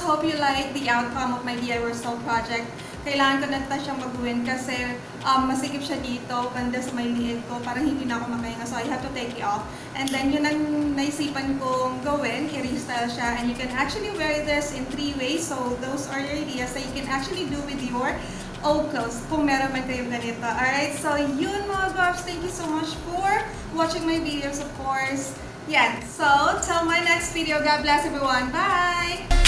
hope you like the outcome of my DIY ReStyle project. Kailangan ko na siyang mag-win kasi masikip siya dito, banda sa may liit ko, parang hindi na ako makahinga. So I have to take it off. And then yun ang naisipan kong gawin, i-restyle siya. And you can actually wear this in 3 ways. So those are your ideas that you can actually do with your old clothes kung meron man kayong ganito. Alright, so yun mga gwapz, thank you so much for watching my videos, of course. Yeah, so till my next video, God bless everyone. Bye!